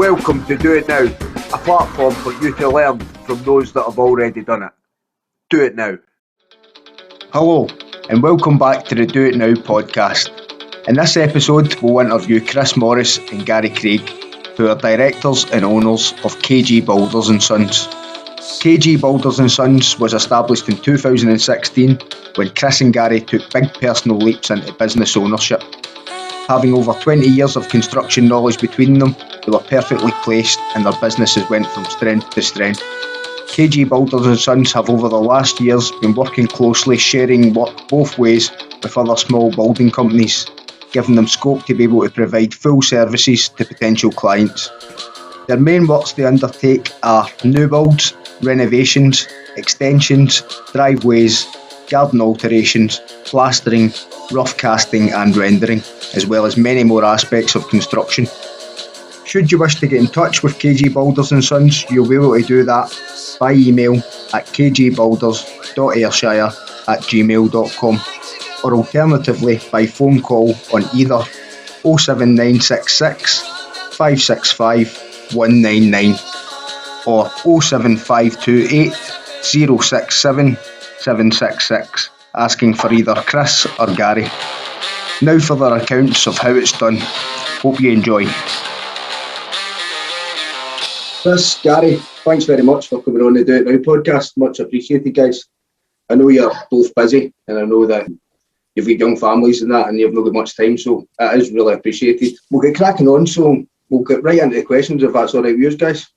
Welcome to Do It Now, a platform for you to learn from those that have already done it. Do it now. Hello, and welcome back to the Do It Now podcast. In this episode, we'll interview Kris Morris and Gary Craig, who are directors and owners of KG Builders and Sons. KG Builders and Sons was established in 2016 when Kris and Gary took big personal leaps into business ownership. Having over 20 years of construction knowledge between them, they were perfectly placed and their businesses went from strength to strength. KG Builders and Sons have over the last years been working closely, sharing work both ways with other small building companies, giving them scope to be able to provide full services to potential clients. Their main works they undertake are new builds, renovations, extensions, driveways, garden alterations, plastering, rough casting and rendering, as well as many more aspects of construction. Should you wish to get in touch with KG Builders and Sons, you'll be able to do that by email at kgbuilders.ayrshire@gmail.com or alternatively by phone call on either 07966 565 199 or 07528 067 766, asking for either Kris or Gary. Now for their accounts of how it's done. Hope you enjoy. Kris, Gary, thanks very much for coming on the Do It Now podcast. Much appreciated, guys. I know you're both busy and I know that you've got young families and that and you've not got much time, so it is really appreciated. We'll get cracking on, so we'll get right into the questions if that's all right with you guys.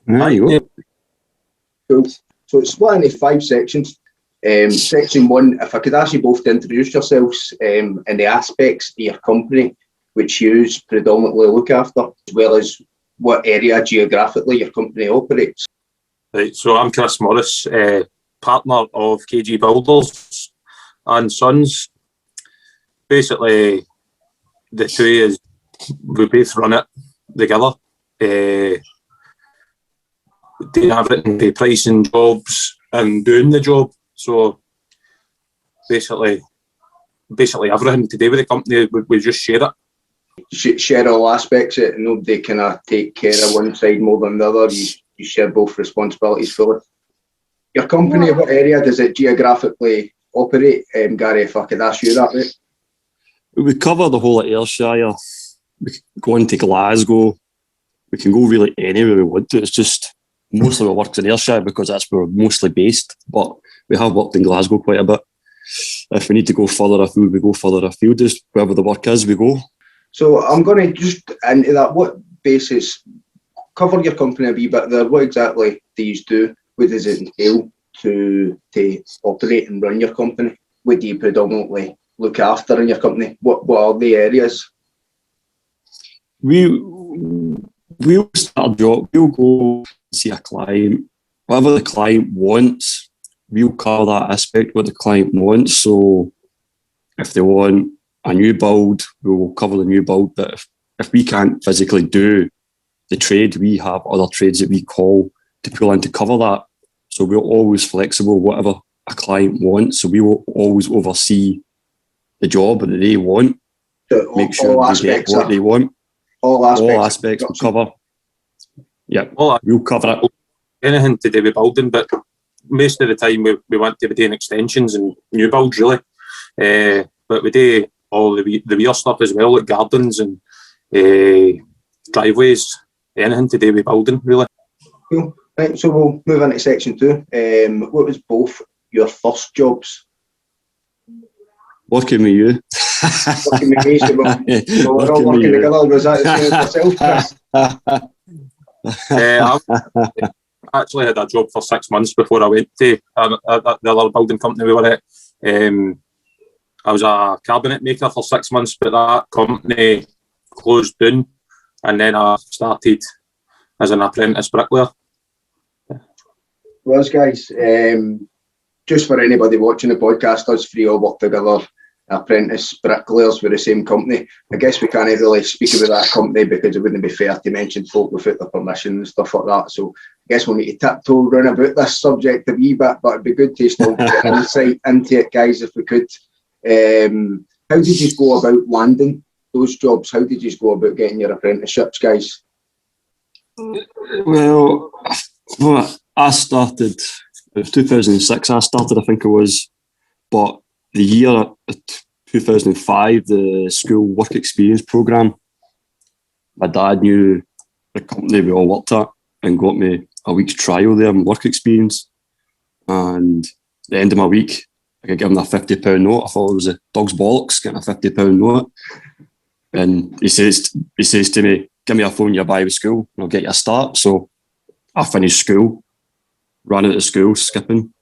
There you go. Cool. So it's split into 5 sections. Section 1, if I could ask you both to introduce yourselves and the aspects of your company which you predominantly look after, as well as what area geographically your company operates. Right, so I'm Kris Morris, partner of KG Builders and Sons. Basically, the two is we both run it together. Doing everything from pricing jobs and doing the job. So basically everything to do with the company, we just share it. Share all aspects of it, and nobody kind of take care of one side more than the other. You share both responsibilities fully. Your company, what area does it geographically operate? Gary, if I could ask you that, right? We cover the whole of Ayrshire. We can go into Glasgow. We can go really anywhere we want to. It's just most of our work's in Ayrshire because that's where we're mostly based. But we have worked in Glasgow quite a bit. If we need to go further afield, we go further afield. Just wherever the work is, we go. So I'm going to just into that. What basis? Cover your company a wee bit there. What exactly do you do? What does it entail to operate and run your company? What do you predominantly look after in your company? What are the areas? We'll start a job. We'll go see a client. Whatever the client wants, we'll cover that aspect what the client wants. So if they want a new build, we will cover the new build. But if we can't physically do the trade, we have other trades that we call to pull in to cover that. So we're always flexible, whatever a client wants. So we will always oversee the job that they want, So make sure they get what they want. All aspects we'll cover. Yeah, we'll cover it. Anything to do with building, but most of the time we want to be doing extensions and new builds, really. But we do all the rear stuff as well, like gardens and driveways, anything to do with building, really. Cool. Right, so we'll move into section 2. What was both your first jobs? Working with you. Working with me, so we're all working together. Was that the same as yourself, Kris? I actually had a job for 6 months before I went to the other building company we were at. I was a cabinet maker for 6 months, but that company closed down, and then I started as an apprentice bricklayer. Well, guys, just for anybody watching the podcast, us three all work together, apprentice bricklayers with the same company. I guess we can't really speak about that company because it wouldn't be fair to mention folk without their permission and stuff like that. So I guess we'll need to tiptoe round about this subject a wee bit, but it'd be good to still get an insight into it, guys, if we could. How did you go about landing those jobs? How did you go about getting your apprenticeships, guys? Well, I started, it was 2006 I started, I think it was, but the year 2005, the school work experience programme, my dad knew the company we all worked at and got me a week's trial there and work experience. And at the end of my week, I could give him a £50 note. I thought it was a dog's bollocks getting a £50 note. And he says to me, give me a phone you buy with school and I'll get you a start. So I finished school, ran out of school, skipping,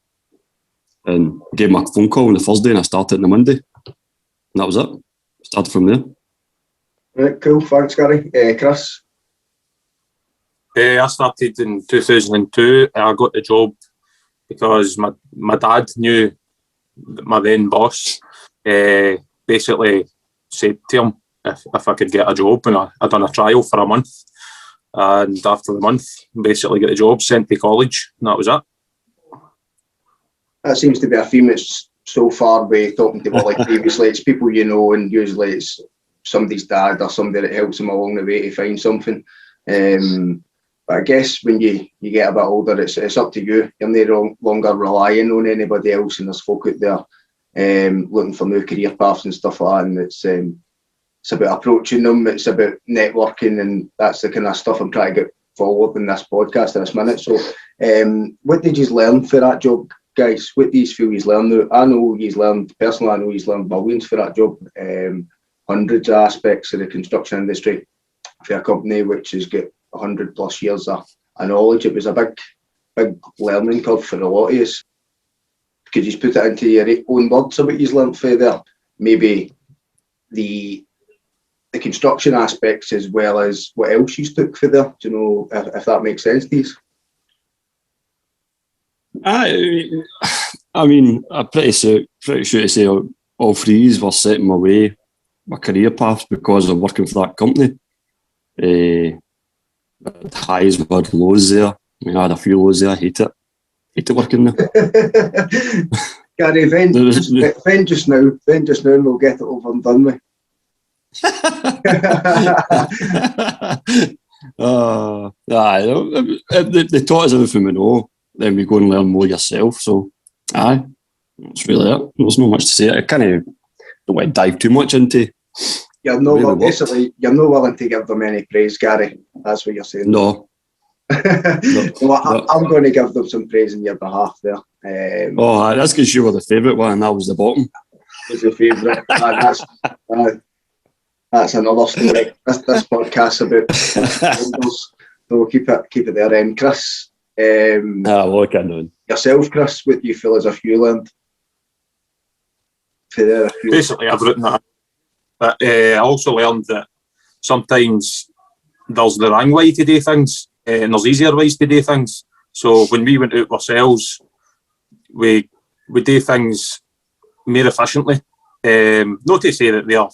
and gave him a phone call on the Thursday and I started on the Monday. And that was it. Started from there. Right, cool. Thanks, Gary. Kris? I started in 2002 and I got the job because my dad knew my then boss. Basically said to him if I could get a job, and I done a trial for a month, and after the month basically got the job, sent to college, and that was it. That seems to be a theme that's so far away talking to like previously. It's people you know, and usually it's somebody's dad or somebody that helps them along the way to find something. But I guess when you get a bit older, it's up to you. You're no longer relying on anybody else, and there's folk out there looking for new career paths and stuff like that. And it's about approaching them. It's about networking, and that's the kind of stuff I'm trying to get forward in this podcast in this minute. So, what did you learn for that job, guys? What do you feel you learned? I know you've learned personally. I know you've learned millions for that job. Hundreds of aspects of the construction industry for a company which has got 100+ years of knowledge. It was a big learning curve for a lot of us. Could you put it into your own words of what you've learned for there? Maybe the construction aspects as well as what else you took for there. Do you know if that makes sense to you? I mean, I'm pretty sure to say all three were setting my career path because of working for that company. Highs were lows there. I mean, I had a few lows there. I hate it working there. Gary, vent just now, and we'll get it over and done with. They taught us everything we know. Then we go and learn more yourself. So, that's really it. There's not much to say. I kind of don't want to dive too much into. You're not willing to give them any praise, Gary. That's what you're saying. No. I'm going to give them some praise on your behalf there. That's because you were the favourite one and I was the bottom. Was the favourite. That's another story. This podcast's about numbers, so we'll keep it there. Kris, what can I do? Yourself, Kris, what do you feel as if you learned? Basically, I've written that. But I also learned that sometimes there's the wrong way to do things, and there's easier ways to do things. So when we went out ourselves, we do things more efficiently. Not to say that they are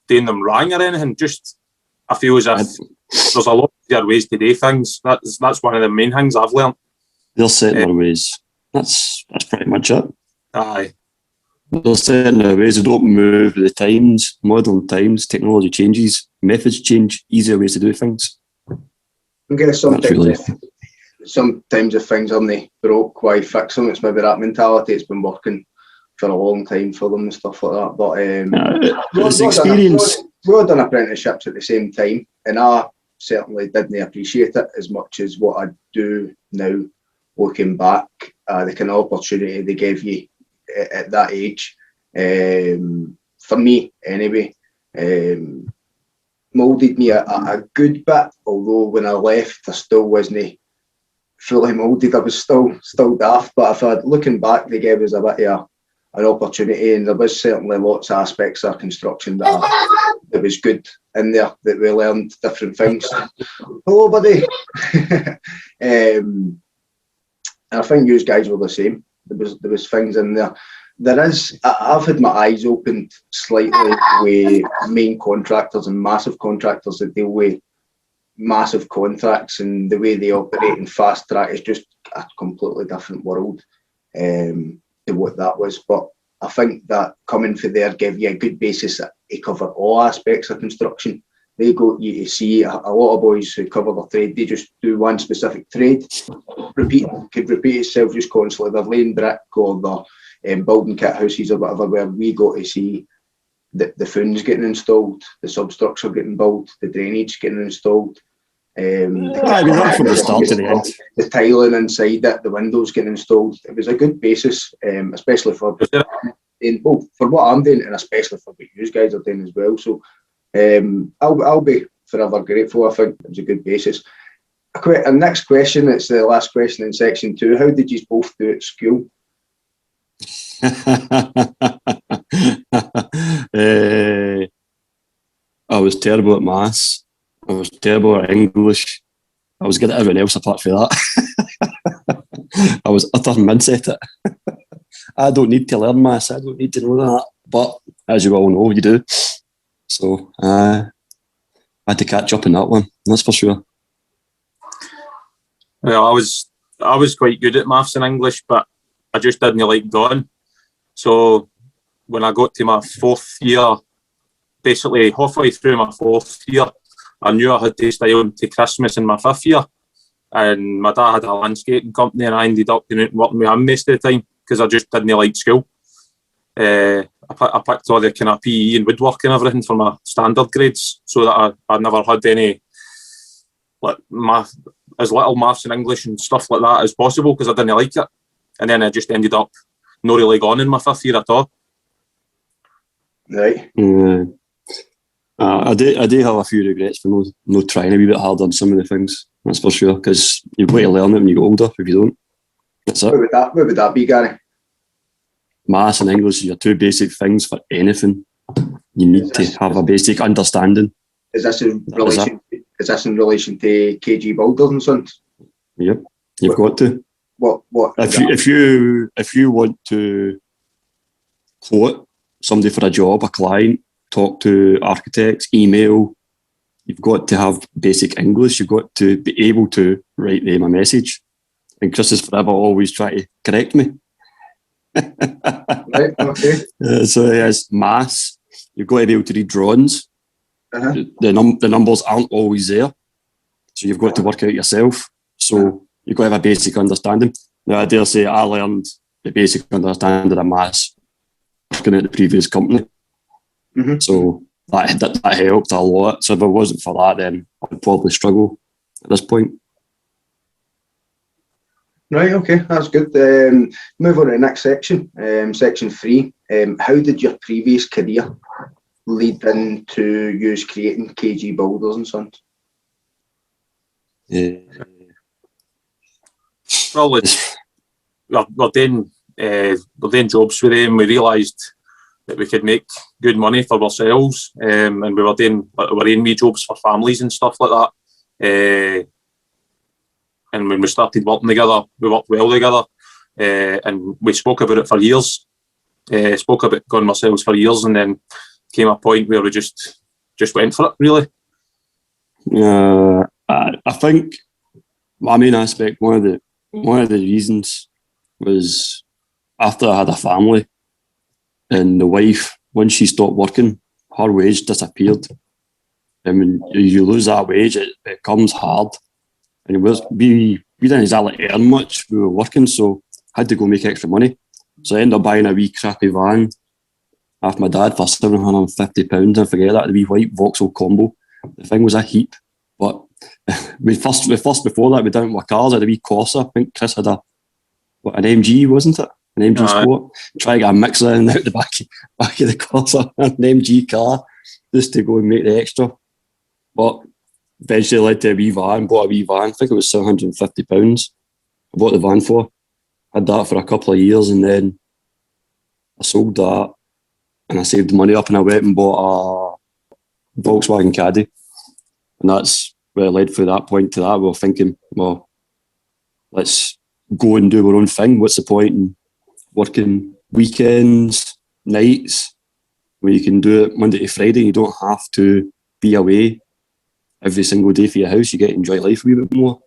doing them wrong or anything, just I feel as if there's a lot easier ways to do things. That's one of the main things I've learned. They're setting their ways. That's pretty much it. Aye. They're setting their ways. They don't move with the times, modern times, technology changes, methods change, easier ways to do things. I guess sometimes if things aren't broke, why fix them? It's maybe that mentality. It's been working for a long time for them and stuff like that. But it's experience. We all done apprenticeships at the same time, and I certainly didn't appreciate it as much as what I do now. Looking back, the kind of opportunity they gave you at that age, for me anyway, moulded me a good bit. Although when I left, I still wasn't fully moulded. I was still daft. But if I'd looking back, they gave us a bit of an opportunity, and there was certainly lots of aspects of construction that was good in there, that we learned different things. Hello, buddy. And I think you guys were the same. There was things in there. I've had my eyes opened slightly with main contractors and massive contractors that deal with massive contracts, and the way they operate in fast track is just a completely different world to what that was. But I think that coming from there gave you a good basis to cover all aspects of construction. they go you see a lot of boys who cover their trade, they just do one specific trade, could repeat itself just constantly. They're laying brick or they're building kit houses or whatever, where we got to see the founds getting installed, the substructure getting built, the drainage getting installed. Right from the start to the end. The tiling inside it, the windows getting installed. It was a good basis, especially for what I'm doing, and especially for what you guys are doing as well. So I'll be forever grateful. I think it was a good basis. And next question, it's the last question in section 2. How did you both do at school? I was terrible at maths. I was terrible at English. I was good at everything else apart from that. I was utter mince at it. I don't need to learn maths. I don't need to know that. But as you all know, you do. So I had to catch up in that one. That's for sure. Well, I was quite good at maths and English, but I just didn't like drawing. So when I got to my 4th year, basically halfway through my 4th year, I knew I had to stay on to Christmas in my 5th year. And my dad had a landscaping company, and I ended up going out and working with him most of the time because I just didn't like school. I picked all the kind of PE and woodwork and everything for my standard grades, so that I never had any like math, as little maths and English and stuff like that as possible, because I didn't like it. And then I just ended up not really gone in my 5th year at all. Right. I do have a few regrets for no trying a wee bit harder on some of the things. That's for sure, because you've got to learn it when you get older. If you don't, that's it. What would that be, Gary? Maths and English are your 2 basic things for anything. You need to have a basic understanding. Is this in relation to KG Builders and Sons? Yep, you've got to. What? If you want to quote somebody for a job, a client, talk to architects, email, you've got to have basic English. You've got to be able to write them a message. And Kris is forever always trying to correct me. Right, okay. So yes, maths. You've got to be able to read drawings. Uh-huh. The numbers aren't always there, so you've got to work out yourself. So you've got to have a basic understanding. Now, I dare say I learned the basic understanding of maths working at the previous company. Mm-hmm. So that helped a lot. So if it wasn't for that, then I would probably struggle at this point. Right, okay, that's good. Move on to the next section, section 3. How did your previous career lead into you creating KG Builders and Sons? Probably we're doing jobs with them. We realised that we could make good money for ourselves, and we were doing wee jobs for families and stuff like that. And when we started working together, we worked well together, and we spoke about it for years. Spoke about going ourselves for years, and then came a point where we just went for it, really. I think my main aspect, one of the reasons was after I had a family, and the wife, when she stopped working, her wage disappeared. And when you lose that wage, it becomes hard. And we didn't exactly earn much. We were working, so I had to go make extra money. So I ended up buying a wee crappy van off my dad for £750. I forget that, the wee white Vauxhall Combo. The thing was a heap. But before that, we didn't work cars. I had a wee Corsa. I think Kris had an MG, wasn't it? An MG Sport. Try to get a mixer in out the back of the Corsa, an MG car, just to go and make the extra. But eventually led to bought a wee van. I think it was £750. I bought the van for. Had that for a couple of years, and then I sold that and I saved the money up and I went and bought a Volkswagen Caddy. And that's where it led from that point to that. We were thinking, well, let's go and do our own thing. What's the point in working weekends, nights, where you can do it Monday to Friday? You don't have to be away every single day for your house. You get to enjoy life a wee bit more.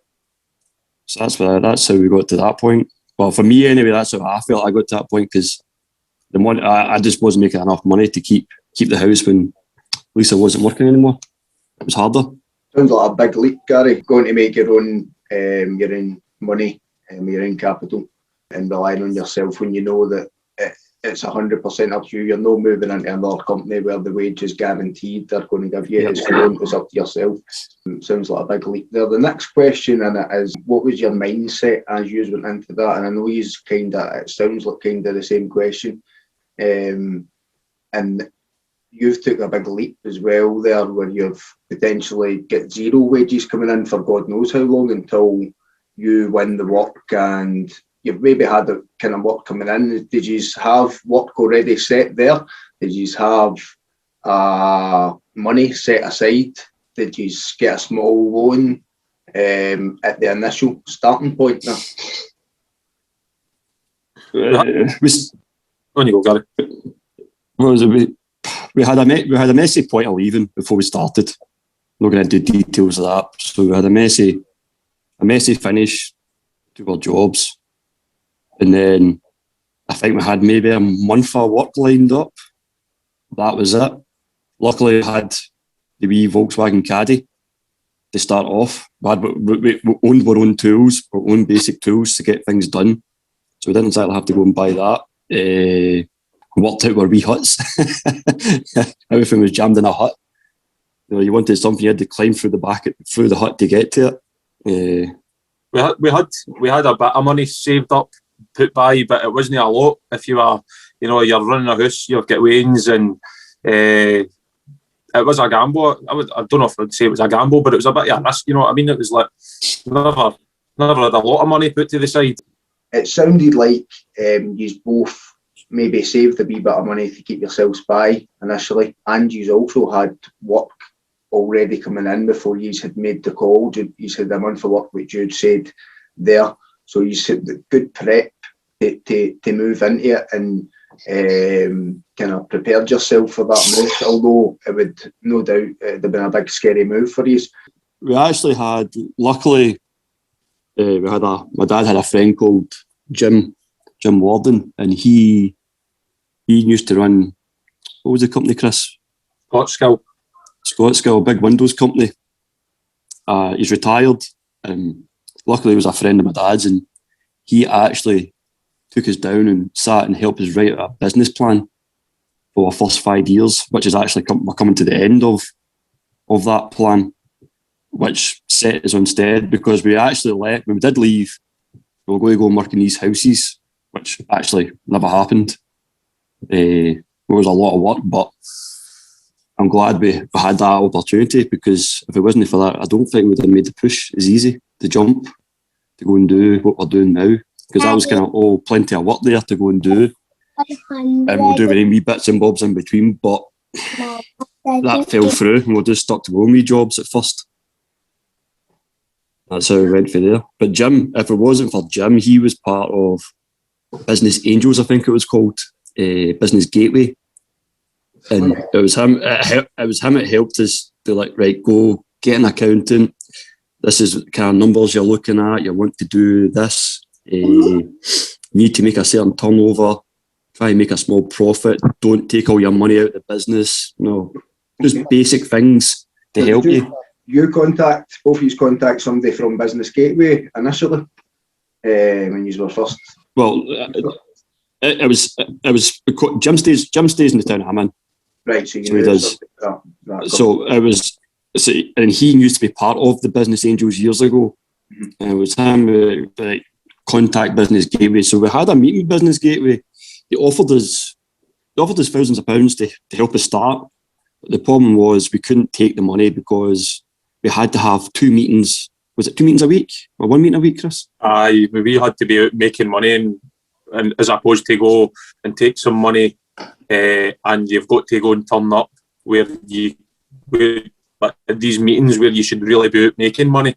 So that's how we got to that point. Well, for me anyway, that's how I felt I got to that point, because the money, I just wasn't making enough money to keep the house when Lisa wasn't working anymore. was harder. Sounds like a big leap, Gary, going to make your own money, your own capital, and relying on yourself when you know that it's 100% up to you. You're not moving into another company where the wage is guaranteed. They're going to give you it. It's up to yourself. Sounds like a big leap there. The next question in it is, what was your mindset as you went into that? And I know it sounds like kind of the same question. And you've took a big leap as well there, where you've potentially got zero wages coming in for God knows how long until you win the work, and you've maybe had a kind of work coming in. Did you have work already set there? Did you have money set aside? Did you get a small loan at the initial starting point now? On you go, Gary. We had a messy point of leaving before we started. I'm not going to do details of that. So we had a messy finish to our jobs, and then I think we had maybe a month of work lined up. That was it. Luckily, I had the wee Volkswagen Caddy to start off. We owned our own tools, our own basic tools to get things done. So we didn't exactly have to go and buy that. Worked out our wee huts. Everything was jammed in a hut. You wanted something, you had to climb through the hut to get to it. We had a bit of money saved up, put by, but it wasn't a lot. If you are, you're running a house, you've got wains, and it was a gamble. I don't know if I'd say it was a gamble, but it was a bit of a risk. You know what I mean? It was like never had a lot of money put to the side. It sounded like you both maybe saved a wee bit of money to keep yourselves by initially, and you also had work already coming in before you had made the call. You had a month of work, which you'd said there, so you had the good prep to move into it, and kind of prepared yourself for that move, although it would no doubt have been a big scary move for you. We actually had, luckily, my dad had a friend called Jim Warden, and he used to run, what was the company, Kris? Scotskill, big Windows company. He's retired, and luckily he was a friend of my dad's, and he actually took us down and sat and helped us write a business plan for our first 5 years, which is actually we're coming to the end of that plan, which set us on stead, because we actually when we did leave, we were going to go and work in these houses, which actually never happened. It was a lot of work, but I'm glad we had that opportunity, because if it wasn't for that, I don't think we would have made the push as easy to jump, to go and do what we're doing now. Because I was kind of, plenty of work there to go and do. And we'll do any wee bits and bobs in between, but that fell through, and we're just stuck to our own wee jobs at first. That's how we went for there. But Jim, if it wasn't for Jim, he was part of Business Angels, I think it was called, Business Gateway. And it was him. It helped us to go get an accountant. This is the kind of numbers you're looking at. You want to do this. Need to make a certain turnover. Try and make a small profit. Don't take all your money out of the business. No, just basic things to help you. Both of you contact somebody from Business Gateway initially when you were first. Well, it was Jim stays in the town I'm in. Right, so he does. So it was, and he used to be part of the Business Angels years ago. Mm-hmm. And it was him contact Business Gateway. So we had a meeting with Business Gateway. They offered us thousands of pounds to help us start. But the problem was we couldn't take the money because we had to have 2 meetings. Was it 2 meetings a week or 1 meeting a week, Kris? Aye, we had to be out making money, and as opposed to go and take some money, and you've got to go and turn up where at these meetings where you should really be out making money.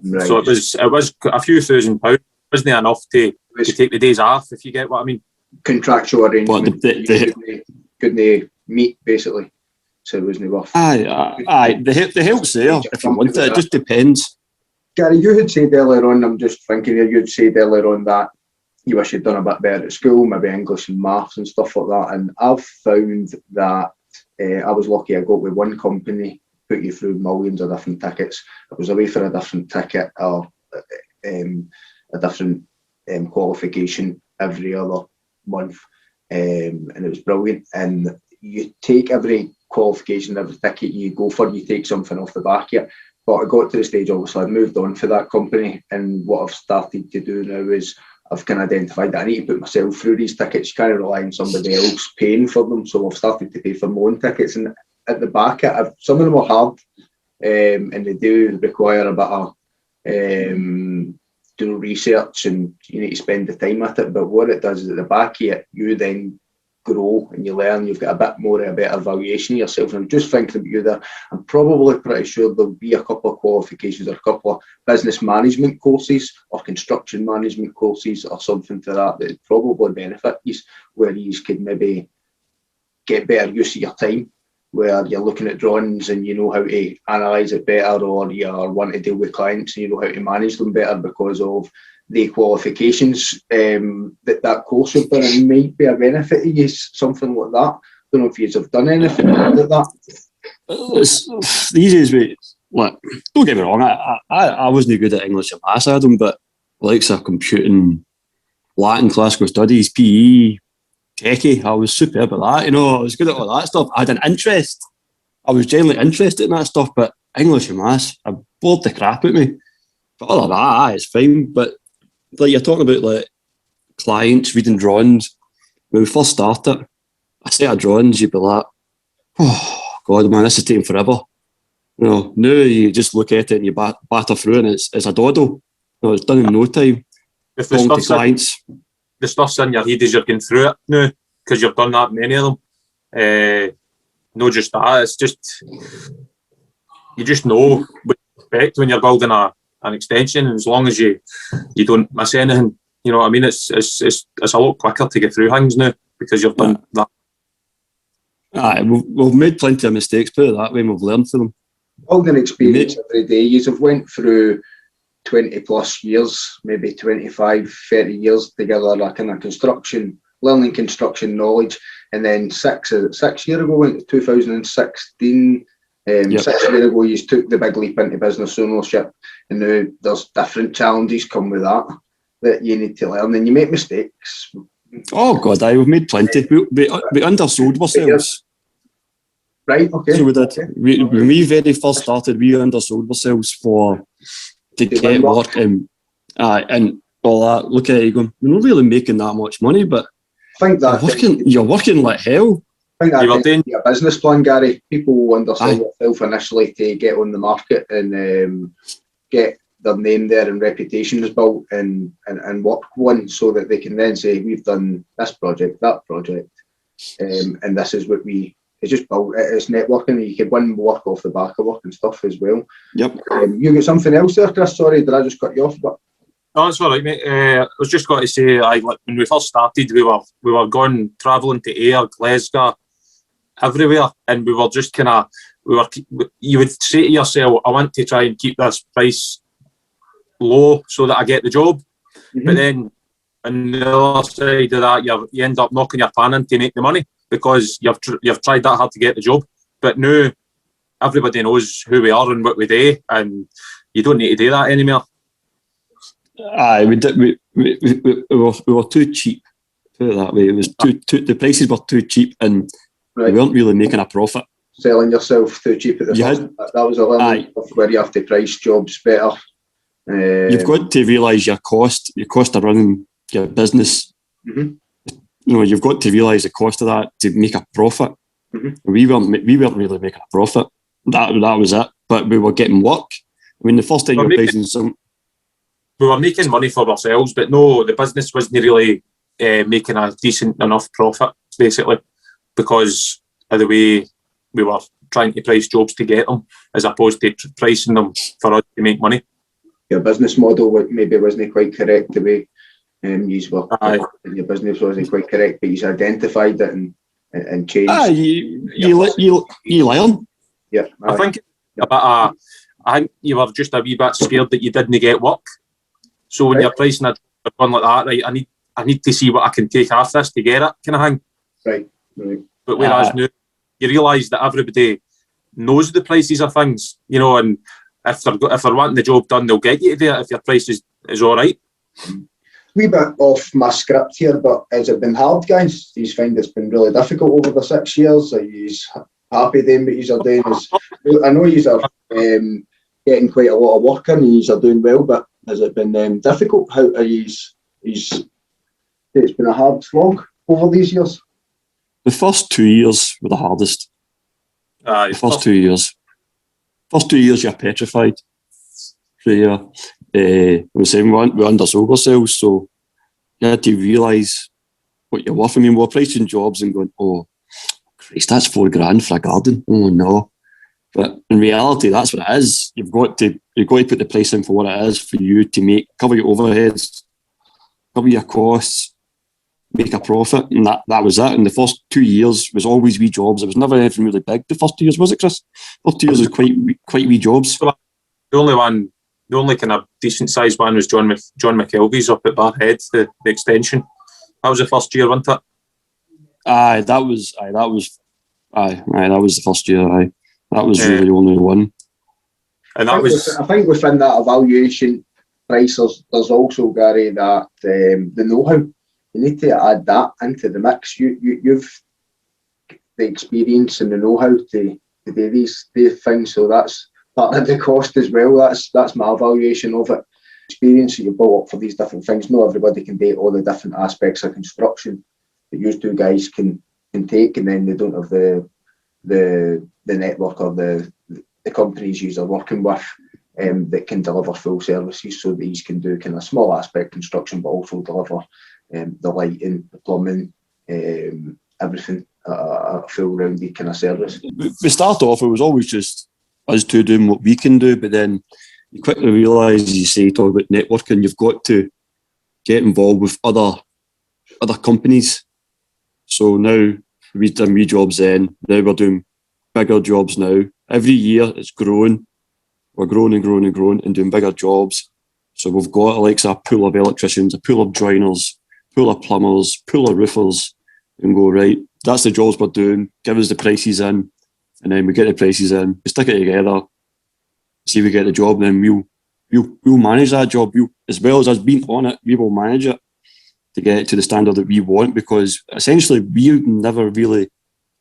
Right. So it was a few £1,000. It wasn't enough to take the days off, if you get what I mean. Contractual arrangement. Couldn't meet basically, so it wasn't worth. Aye. The help's there if you want it. It just depends. Gary, you had said earlier on, I'm just thinking here, you'd said earlier on that you wish you'd done a bit better at school, maybe English and maths and stuff like that. And I've found that I was lucky I got with one company put you through millions of different tickets. It was away for a different ticket or a different qualification every other month, and it was brilliant. And you take every qualification, every ticket you go for, you take something off the back of it. But I got to the stage, obviously, I'd moved on for that company, and what I've started to do now is I've kind of identified that I need to put myself through these tickets. You can't rely on somebody else paying for them, so I've started to pay for my own tickets. And at the back, some of them are hard, and they do require a bit of doing research, and you need to spend the time with it. But what it does is at the back of it, you then grow and you learn. You've got a bit more of a better valuation of yourself. And I'm just thinking about you there, I'm probably pretty sure there'll be a couple of qualifications or a couple of business management courses or construction management courses or something to that would probably benefit you, where you could maybe get better use of your time, where you're looking at drawings and you know how to analyse it better, or you're wanting to deal with clients and you know how to manage them better because of the qualifications that course have done. It might be a benefit to you, something like that. Don't know if you have done anything like that. These days, mate, look, don't get me wrong, I wasn't good at English and maths, Adam, but likes of computing, Latin, classical studies, PE, techie, I was superb at that, you know, I was good at all that stuff. I had an interest. I was genuinely interested in that stuff, but English and maths, I bored the crap out of me. But other than that, it's fine. But like you're talking about, like, clients reading drawings. When we first started, a set of drawings, you'd be like, oh God, man, this is taking forever. You know, now you just look at it and you batter through and it's a doddle. You know, it's done in no time. If the stuff's in your head as you're going through it now, because you've done that many of them. Not just that, it's just, you just know what to expect when you're building an extension, and as long as you don't miss anything, you know what I mean, it's a lot quicker to get through things now because you've done that. Aye, we've made plenty of mistakes, put it that way, and we've learned from them. Building experience every day. You've went through 20 plus years, maybe 25, 30 years together, like in a learning construction knowledge, and then 6 years ago, went to 2016. 6 years ago, you took the big leap into business ownership, and now there's different challenges come with that you need to learn, and you make mistakes. Oh God, we've made plenty. We undersold ourselves. Right, okay. So we did. When we very first started, we undersold ourselves to get work and all that. Look at it, you're going, we're not really making that much money, but I think that you're working like hell. I think that tends to be a business plan, Gary. People will undersell themselves initially to get on the market and get their name there and reputation is built and work one, so that they can then say, we've done this project, that project, and this is what it's just built. It's networking. You can win work off the back of work and stuff as well. Yep. You got something else there, Chris? Sorry, did I just cut you off? But no, it's all right, mate. I was just going to say, when we first started, we were going travelling to Ayr, Glasgow, everywhere, and we were just you would say to yourself, I want to try and keep this price low so that I get the job. Mm-hmm. But then on the other side of that, you end up knocking your pan in to make the money because you've tried that hard to get the job. But now everybody knows who we are and what we do, and you don't need to do that anymore. Aye, we were too cheap. Put it that way. It was the prices were too cheap, and we weren't really making a profit. Selling yourself too cheap at the first. That was a level of where you have to price jobs better. You've got to realise your cost of running your business. Mm-hmm. You know, you've got to realise the cost of that to make a profit. Mm-hmm. We weren't really making a profit. That was it. But we were getting work. I mean, the first time you're pricing some, we were making money for ourselves, but no, the business wasn't really making a decent enough profit, basically, because of the way we were trying to price jobs to get them, as opposed to pricing them for us to make money. Your business model maybe wasn't quite correct the way you were. Your business wasn't quite correct, but you identified it and changed. You learn. Yeah, I think I think you were just a wee bit scared that you didn't get work. So when you're pricing a one like that, right, I need to see what I can take off this to get it, kind of thing. Right. But whereas now you realise that everybody knows the prices of things, you know, and if they're wanting the job done, they'll get you to do it if your price is all right. Wee bit off my script here, but has it been hard, guys? Do you find it's been really difficult over the 6 years? Are you happy doing what you are doing? I know you are getting quite a lot of work in and you are doing well, but has it been difficult? How are you? It's been a hard slog over these years. The first 2 years were the hardest. The first 2 years. First 2 years, you're petrified. So, yeah. We're saying we're under sober cells, so you had to realise what you're worth. I mean, we're pricing jobs and going, oh, Christ, that's $4,000 for a garden. Oh, no. But in reality, that's what it is. You've got to put the price in for what it is for you to cover your overheads, cover your costs, make a profit, and that was it. And the first 2 years was always wee jobs. It was never anything really big. The first 2 years, was it, Kris? First 2 years was quite wee jobs. The only kind of decent sized one was John McKelvey's up at Barhead, the extension. That was the first year, wasn't it? That was the first year. That was really the only one. And I think within that evaluation price, there's also, Gary, that the know-how. You need to add that into the mix. You've the experience and the know-how to do these things, so that's part of the cost as well. That's my evaluation of it. Experience that you've built up for these different things. Not everybody can do all the different aspects of construction that you two guys can take, and then they don't have the network or the companies you are working with that can deliver full services, so that you can do kind of small aspect construction, but also deliver the lighting, the plumbing, everything, a full rounded kind of service. We started off, it was always just us two doing what we can do, but then you quickly realise, as you say, talk about networking, you've got to get involved with other companies. So now we've done wee jobs then, now we're doing bigger jobs now. Every year it's growing. We're growing and growing and growing and doing bigger jobs. So we've got a pool of electricians, a pool of joiners, pool of plumbers, pool of roofers, and go, right, that's the jobs we're doing, give us the prices in, and then we get the prices in, we stick it together, see we get the job, and then we'll manage that job. As well as us being on it, we will manage it to get it to the standard that we want, because essentially we've never really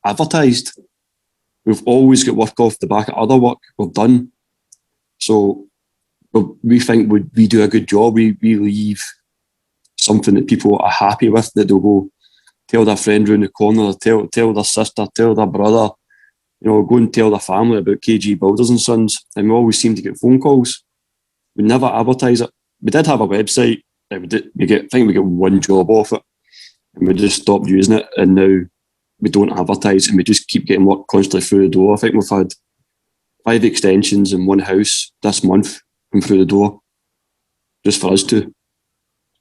advertised. We've always got work off the back of other work we've done. So we think we do a good job. We leave something that people are happy with, that they'll go tell their friend round the corner, tell their sister, tell their brother, go and tell their family about KG Builders and Sons. And we always seem to get phone calls. We never advertise it. We did have a website. I think we get one job off it, and we just stopped using it. And now we don't advertise, and we just keep getting work constantly through the door. I think we've had 5 extensions in one house this month come through the door, just for us two.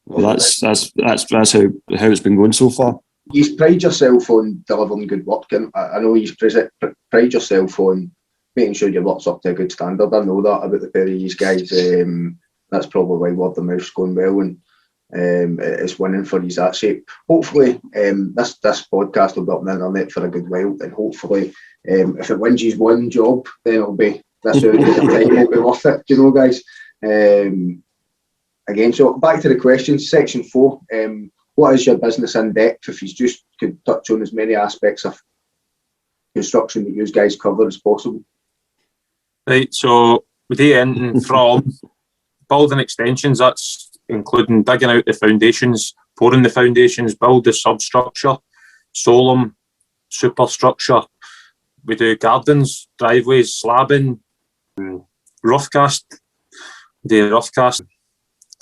Well, that's how it's been going so far. You pride yourself on delivering good work, and I know you pride yourself on making sure your work's up to a good standard. I know that about the pair of you guys. That's probably why word of mouth's going well, and it's winning for you that shape. Hopefully, this podcast will be up on the internet for a good while, and hopefully, if it wins you one job, then it'll be this time will be worth it. Do you know, guys? Again, so back to the questions. Section 4. What is your business in depth? If you just could touch on as many aspects of construction that you guys cover as possible. Right, so we do anything from building extensions, that's including digging out the foundations, pouring the foundations, build the substructure, solemn, superstructure. We do gardens, driveways, slabbing, rough cast,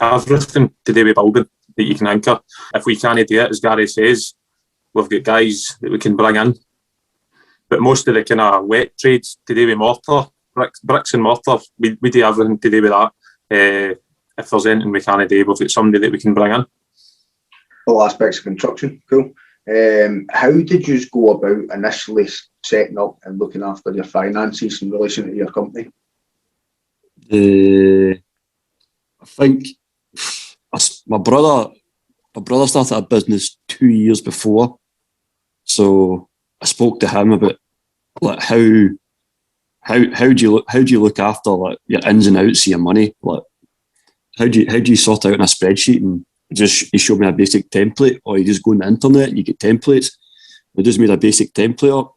everything to do with building that you can anchor. If we can't do it, as Gary says, we've got guys that we can bring in. But most of the kind of wet trades to do with mortar, bricks and mortar, we do everything to do with that. If there's anything we can't do, we've got somebody that we can bring in. All aspects of construction, cool. How did you go about initially setting up and looking after your finances in relation to your company? I think my brother started a business 2 years before, so I spoke to him about how how do you look after like your ins and outs of your money? Like how do you sort out in a spreadsheet and just you show me a basic template, or you just go on the internet and you get templates? We just made a basic template up.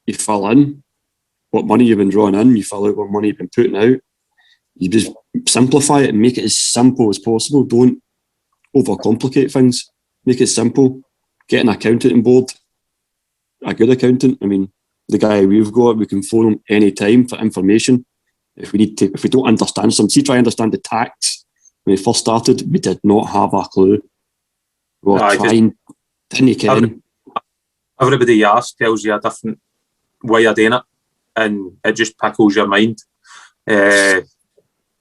You fill in what money you've been drawing in, you fill out what money you've been putting out. You just simplify it and make it as simple as possible. Don't overcomplicate things. Make it simple. Get an accountant on board, a good accountant. I mean, the guy we've got, we can phone him any time for information. If we don't understand something, see, try to understand the tax. When we first started, we did not have a clue. We were trying, didn't you, Ken? Everybody you ask tells you a different way of doing it, and it just pickles your mind. And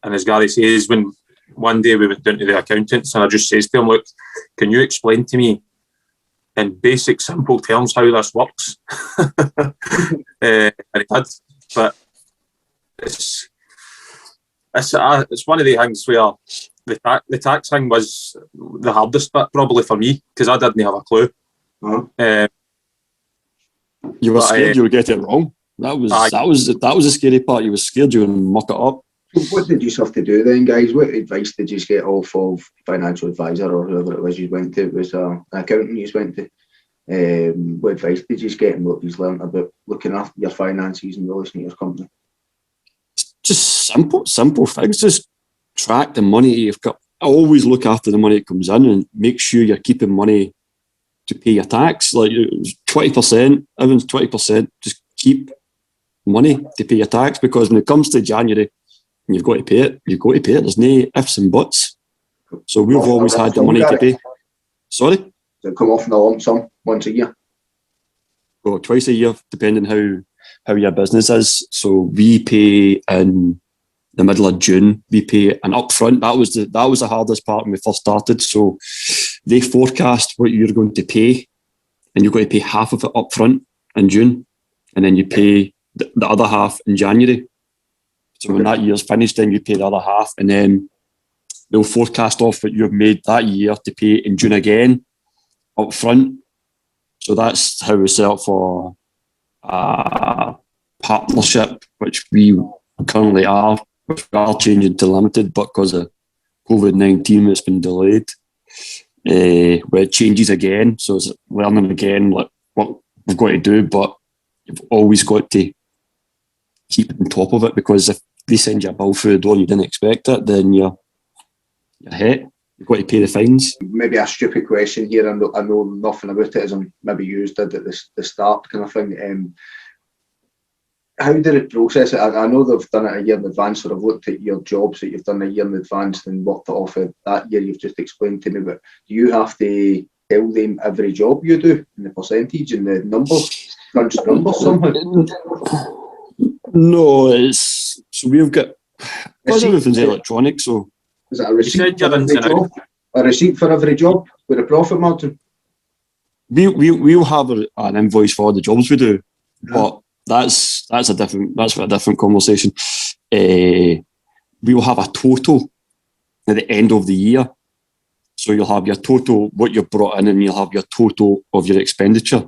as Gary says, when one day we went down to the accountants and I just says to him, look, can you explain to me in basic, simple terms how this works? And he did. But it's one of the things where the tax thing was the hardest bit probably for me, because I didn't have a clue. Uh-huh. You were scared you would get it wrong. That was the scary part. You were scared you would muck it up. What did you have to do then, guys? What advice did you get off of financial advisor or whoever it was you went to? It was an accountant you went to. What advice did you get and what you learned about looking after your finances in relation to your company? Just simple things. Just track the money you've got. Always look after the money that comes in and make sure you're keeping money to pay your tax. Like 20%, everyone's 20%. Just keep money to pay your tax, because when it comes to January, you've got to pay it. You've got to pay it. There's no ifs and buts. So we've always had the money to pay. Sorry? Does it come off in a lump sum once a year? Well, twice a year, depending how your business is. So we pay in the middle of June. We pay an upfront. That was the hardest part when we first started. So they forecast what you're going to pay, and you've got to pay half of it upfront in June, and then you pay the other half in January. So when that year's finished, then you pay the other half, and then they'll forecast off what you've made that year to pay in June again, up front. So that's how we set up for a partnership, which we currently are, which we are changing to limited, but because of COVID-19, it's been delayed. Where it changes again, so it's learning again like what we've got to do, but you've always got to keep on top of it, because if they send you a bill through the door and you didn't expect it, then you're hit. You've got to pay the fines. Maybe a stupid question here. I know nothing about it, as I'm maybe used it at the start kind of thing. How did it process it? I know they've done it a year in advance, so I've looked at your jobs that you've done a year in advance and worked it off of that year you've just explained to me, but do you have to tell them every job you do and the percentage and the numbers, crunch the numbers somehow? No, so we've got, because everything's electronic, so... Is it a receipt for every job? A receipt for every job with a profit margin? We'll have an invoice for the jobs we do, but that's for a different conversation. We'll have a total at the end of the year. So you'll have your total, what you've brought in, and you'll have your total of your expenditure.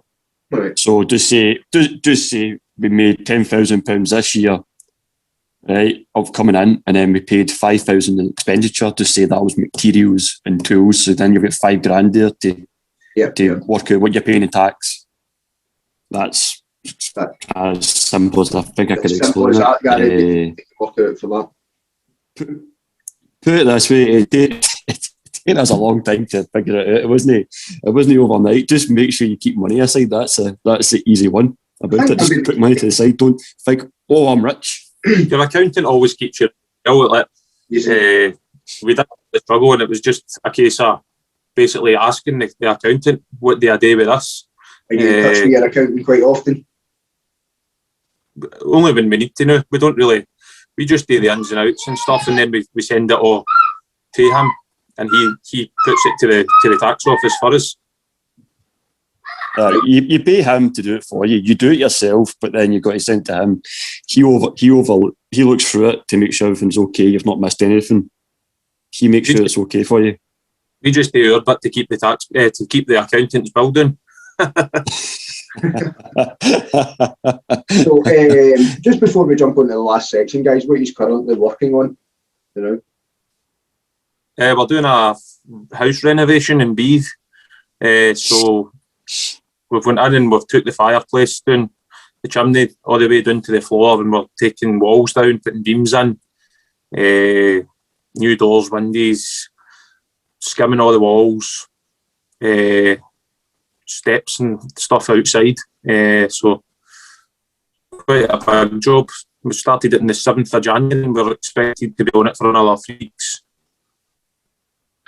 Right. So just say we made £10,000 this year, right, of coming in, and then we paid £5,000 in expenditure to say that was materials and tools. So then you've got £5,000 there to work out what you're paying in tax. That's as simple as I think I could explain it. Gary, work out for that. Put it this way, it took us a long time to figure it out. It wasn't overnight. Just make sure you keep money aside. That's the easy one about it. Just put money to the side. Don't think, oh, I'm rich. Your accountant always keeps you like we did the struggle, and it was just a case of basically asking the accountant what they do with us. Are you in touch with your accountant quite often? Only when we need to know. We don't really. We just do the ins and outs and stuff, and then we send it all to him, and he puts it to the tax office for us. You pay him to do it for you. You do it yourself, but then you've got to send it to him. He looks through it to make sure everything's okay. You've not missed anything. He makes sure it's okay for you. We just do our bit to keep the accountant's building. So, just before we jump on to the last section, guys, what are you currently working on? You know? We're doing a house renovation in Beath. So we've went in and we've took the fireplace down, the chimney all the way down to the floor, and we're taking walls down, putting beams in, new doors, windows, skimming all the walls, steps and stuff outside. So quite a big job. We started it on the 7th of January and we're expected to be on it for another 3 weeks.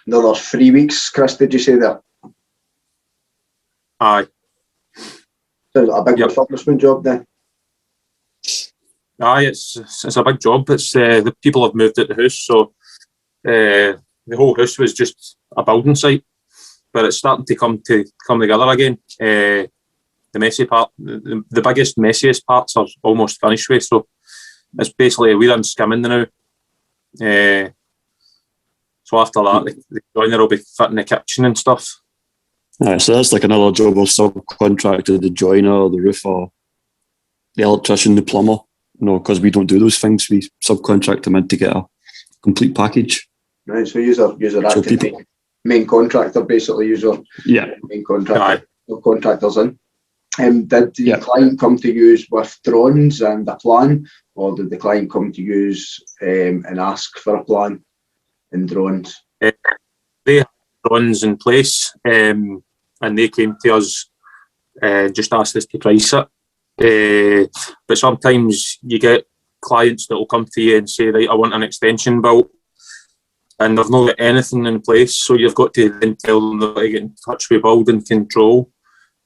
Another 3 weeks, Kris, did you say that? Aye. So a big refurbishment job then? Aye, it's a big job. It's the people have moved out the house, so the whole house was just a building site, but it's starting to come together again. The messy part, the biggest, messiest parts are almost finished with, so it's basically we're on skimming now. So after that, the joiner will be fitting the kitchen and stuff. Aye, so that's like another job of subcontractor, the joiner, the roofer, the electrician, the plumber. No, because we don't do those things. We subcontract them in to get a complete package. Right, so user active main contractor, basically user main contractor, contractors in. Did the client come to use with drawings and a plan, or did the client come to use and ask for a plan and drawings? They had drawings in place, and they came to us, just asked us to price it. But sometimes you get clients that will come to you and say, right, I want an extension built, and they've not got anything in place, so you've got to then tell them they've got to get in touch with building control.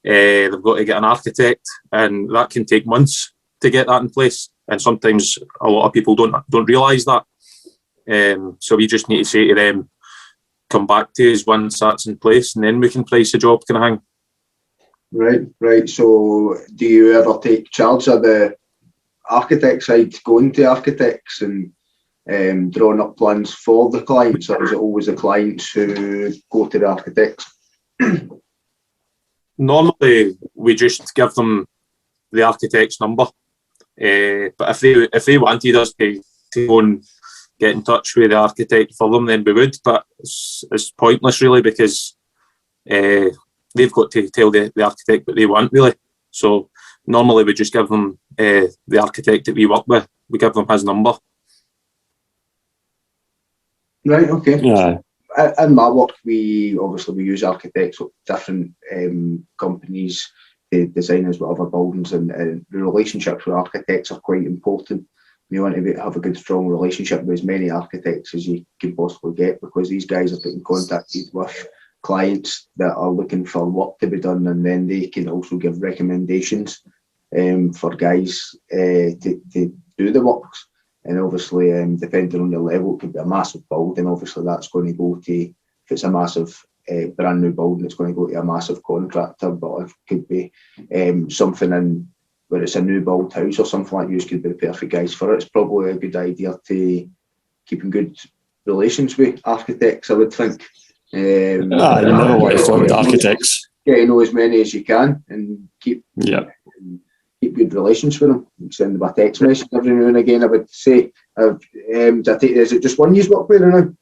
They've got to get an architect, and that can take months to get that in place. And sometimes a lot of people don't realise that. So we just need to say to them, come back to us once that's in place, and then we can price the job kind of thing. Right. So do you ever take charge of the architect side, going to architects and drawing up plans for the clients, or is it always the clients who go to the architects? Normally, we just give them the architect's number. But if they wanted us to go and get in touch with the architect for them, then we would. But it's pointless, really, because they've got to tell the architect what they want, really. So normally we just give them the architect that we work with. We give them his number. Right. Okay. Yeah. In my work, we use architects of different companies, the designers, whatever buildings, and the relationships with architects are quite important. You want to have a good, strong relationship with as many architects as you can possibly get, because these guys are getting contacted with clients that are looking for work to be done, and then they can also give recommendations for guys to do the works. And obviously, depending on the level, it could be a massive building. Obviously, that's going to go to, if it's a massive brand new building, it's going to go to a massive contractor. But it could be something in where it's a new build house or something like you could be the perfect guys for it. It's probably a good idea to keep in good relations with architects, I would think. You never want to fund architects. Get to know as many as you can and keep good relations with them. Send them a text message every now and again, I would say. Is it just one you've worked with now?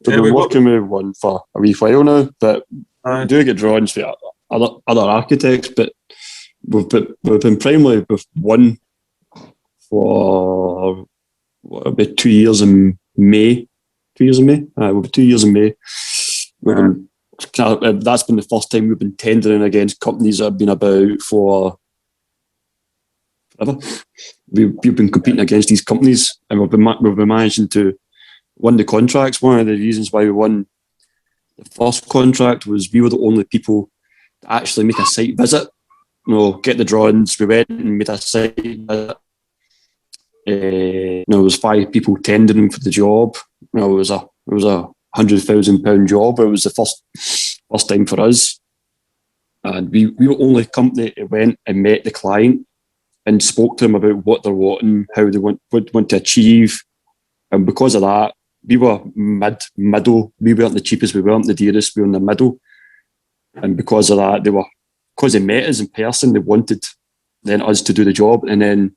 We've been working with one for a wee while now, but we do get drawings for other architects, but we've been primarily with one for about 2 years in May. 2 years in May? We'll be 2 years in May. That's been the first time we've been tendering against companies that have been about for forever. We've been competing against these companies, and we've been managing to win the contracts. One of the reasons why we won the first contract was we were the only people to actually make a site visit. Get the drawings. We went and made a site visit. There was 5 people tendering for the job. It was a £100,000 job. It was the first time for us, and we were the only company that went and met the client and spoke to them about what they're wanting, how they want to achieve, and because of that, we were middle. We weren't the cheapest, we weren't the dearest, we were in the middle, and because of that, they were because they met us in person, they wanted then us to do the job. And then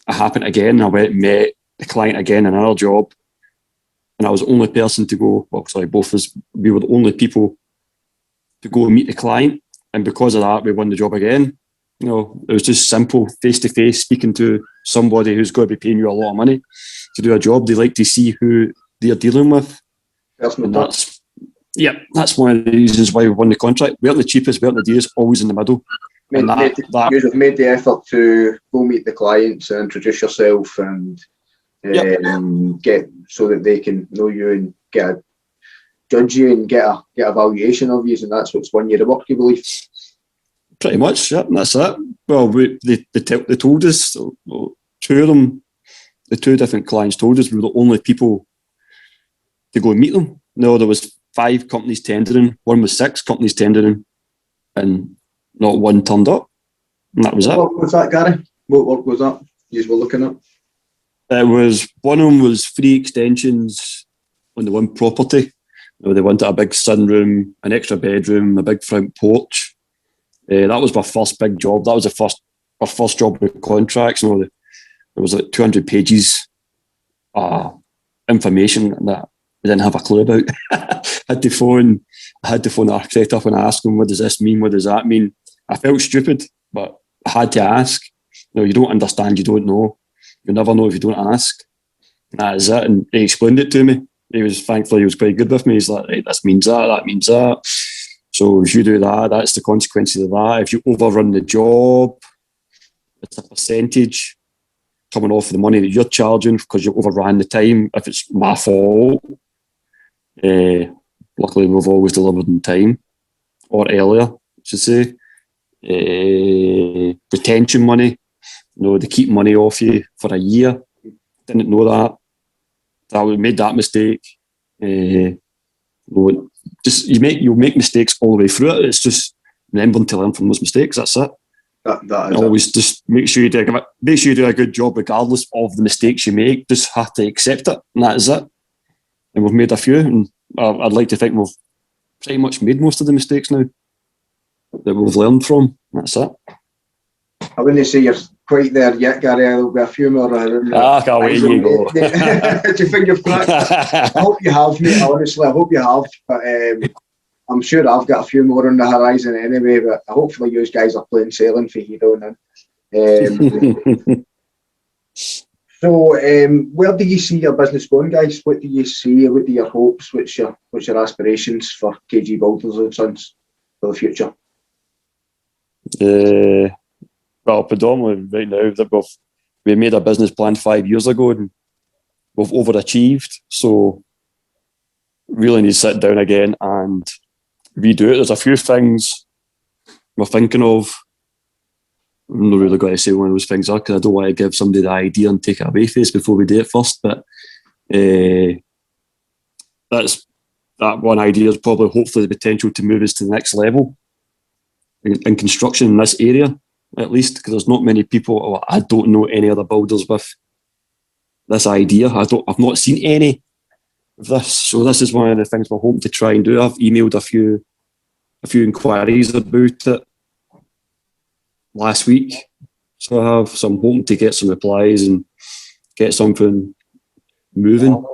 it happened again. I went and met the client again in another job. And I was the only person to go, both of us, we were the only people to go and meet the client. And because of that, we won the job again. It was just simple, face-to-face, speaking to somebody who's going to be paying you a lot of money to do a job. They like to see who they're dealing with. That's one of the reasons why we won the contract. We weren't the cheapest, we weren't the dearest, always in the middle. You've made the effort to go meet the clients and introduce yourself and get so that they can know you and judge you and get a valuation of you, and that's what's won you the work, you believe? Pretty much, yeah, that's it. Well, they told us, two of them, the two different clients told us we were the only people to go and meet them. No, there was 5 companies tendering, one was 6 companies tendering, and not one turned up. And that was it. What was that, Gary? What work was that you were looking at? One of them was free extensions on the one property. They wanted a big sunroom, an extra bedroom, a big front porch. That was my first big job. That was our first job with contracts. There was like 200 pages information that I didn't have a clue about. I had to phone the architect up and ask him, what does this mean? What does that mean? I felt stupid, but I had to ask. You don't understand, you don't know. You'll never know if you don't ask. And that is it. And he explained it to me. Thankfully, he was quite good with me. He's like, hey, this means that means that. So if you do that, that's the consequences of that. If you overrun the job, it's a percentage coming off the money that you're charging because you overran the time. If it's my fault, luckily we've always delivered in time or earlier, I should say. Retention money, they keep money off you for a year. Didn't know that. I made that mistake. You'll make mistakes all the way through it. It's just remembering to learn from those mistakes. That's it. That is always just make sure you do a good job regardless of the mistakes you make. Just have to accept it, and that is it. And we've made a few, and I'd like to think we've pretty much made most of the mistakes now that we've learned from. That's it. I wouldn't say you're quite there yet, Gary. There'll be a few more. Away you go. Do you think you've cracked? I hope you have, mate. Honestly, I hope you have. But I'm sure I've got a few more on the horizon anyway. But hopefully, you guys are plain sailing for you, don't you? So, where do you see your business going, guys? What do you see? What are your hopes? What's your aspirations for KG Builders and Sons for the future? Well, predominantly right now that we made a business plan 5 years ago and we've overachieved. So really need to sit down again and redo it. There's a few things we're thinking of. I'm not really going to say one of those things are because I don't want to give somebody the idea and take it away from us before we do it first. But that one idea is probably hopefully the potential to move us to the next level in construction in this area, at least, because there's not many people. I don't know any other builders with this idea. I've not seen any of this. So this is one of the things we're hoping to try and do. I've emailed a few inquiries about it last week. So I have. So I'm hoping to get some replies and get something moving.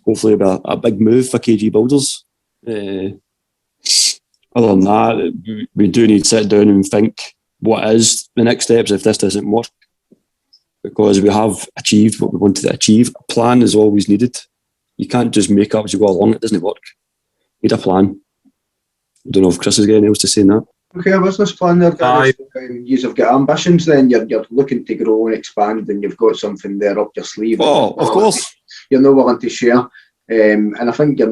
Hopefully a big move for KG Builders. Other than that, we do need to sit down and think what is the next steps if this doesn't work, because we have achieved what we wanted to achieve. A plan is always needed. You can't just make up as you go along. It doesn't work. You need a plan. I don't know if Kris has got anything else to say on that. Okay, a business plan there, guys. You've got ambitions then. You're looking to grow and expand, and you've got something there up your sleeve. Oh, of course. You're not willing to share. And I think you're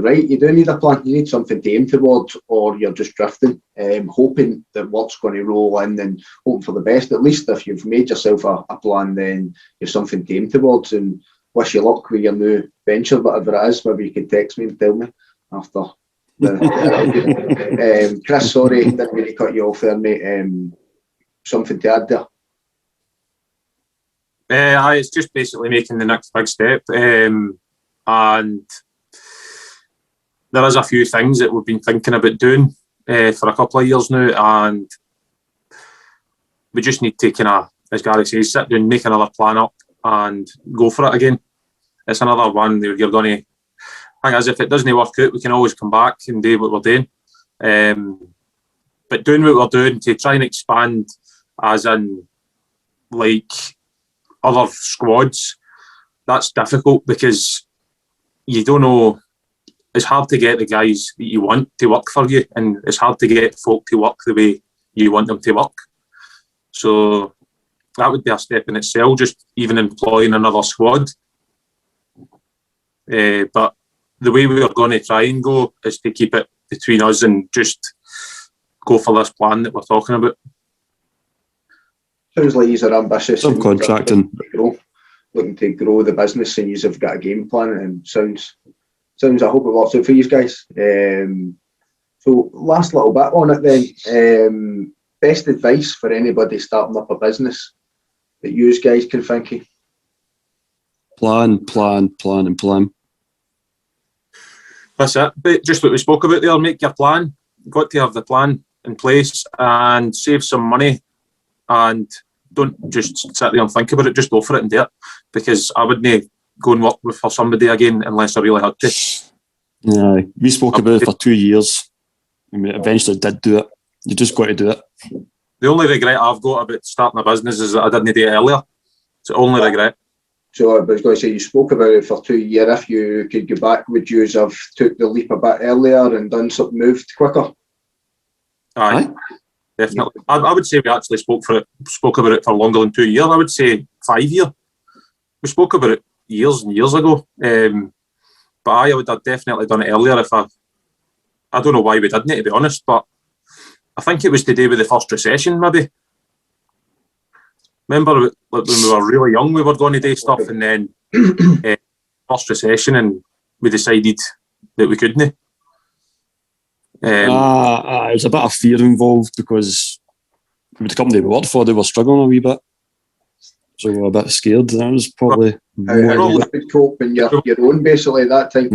right. You do need a plan. You need something to aim towards, or you're just drifting, hoping that work's going to roll in and hoping for the best. At least if you've made yourself a plan, then you've something to aim towards. And wish you luck with your new venture, whatever it is. Maybe you could text me and tell me after. Kris, sorry, didn't really cut you off there, mate. Something to add there? It's just basically making the next big step, and there is a few things that we've been thinking about doing. for a couple of years now, and we just need to kind of, as Gary says, sit down, make another plan up, and go for it again. It's another one that you're going to. I think as if it doesn't work out, we can always come back and do what we're doing. But doing what we're doing to try and expand, as in like other squads, that's difficult because you don't know. It's hard to get the guys that you want to work for you, and it's hard to get folk to work the way you want them to work. So that would be a step in itself, just even employing another squad. But the way we are going to try and go is to keep it between us and just go for this plan that we're talking about. Sounds like you're ambitious. Subcontracting. Looking to grow the business, and you've got a game plan, and sounds. I hope it works out for you guys. So last little bit on it then. Best advice for anybody starting up a business that you guys can think of? Plan. That's it. But just what we spoke about there, make your plan. You've got to have the plan in place and save some money, and don't just sit there and think about it, just go for it and do it. Because I wouldn't go and work for somebody again unless I really had to. Yeah, we spoke about it for 2 years, and we eventually did do it. You just got to do it. The only regret I've got about starting a business is that I didn't do it earlier. It's the only regret. So I was going to say, you spoke about it for 2 years. If you could go back, would you have took the leap a bit earlier and done something, moved quicker? Aye. Definitely. I would say we actually spoke about it for longer than 2 years. I would say 5 years. We spoke about it years and years ago. But I would have definitely done it earlier if I don't know why we didn't, to be honest, but I think it was to do with the first recession, maybe. Remember, when we were really young, we were going to do stuff, and then first recession, and we decided that we couldn't. There was a bit of fear involved because with the company we worked for, they were struggling a wee bit. So we were a bit scared. That was probably... How you could cope in your own, basically, at that time?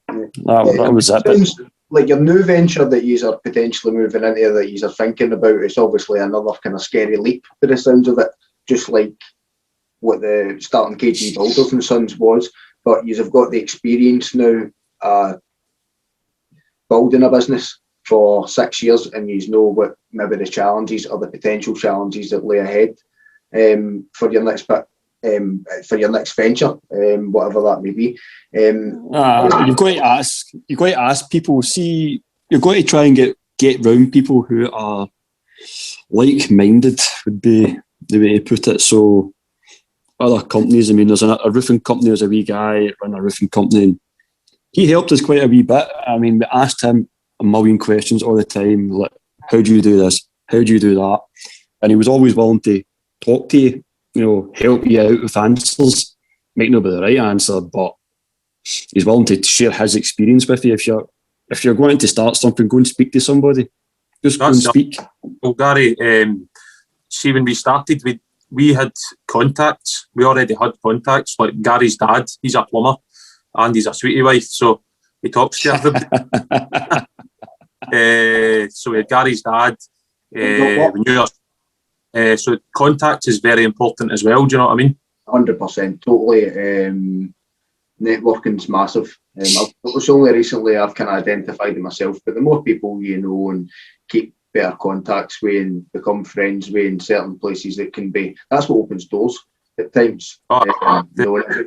That was it. Like your new venture that you are potentially moving into, that you are thinking about, it's obviously another kind of scary leap by the sounds of it, just like what the starting KG Builders and Sons was. But you've got the experience now building a business for 6 years, and you know what maybe the challenges or the potential challenges that lay ahead for your next bit. For your next venture, whatever that may be. You've got to ask people. See, you've got to try and get round people who are like-minded, would be the way to put it. So other companies, I mean, there's a roofing company, there's a wee guy running a roofing company, and he helped us quite a wee bit. I mean, we asked him a million questions all the time, like, how do you do this? How do you do that? And he was always willing to talk to you, help you out with answers. Might not be the right answer, but he's willing to share his experience with you. If you're going to start something, go and speak to somebody. Just go and speak. Well, Gary, see, when we started, we had contacts. We already had contacts. Like Gary's dad, he's a plumber, and he's a sweetie wife, so he talks to everybody. So we had Gary's dad. We knew so contact is very important as well. Do you know what I mean? 100%, totally. Networking's massive. It's only recently I've kind of identified it myself, but the more people you know and keep better contacts with and become friends with in certain places, that can be, that's what opens doors at times.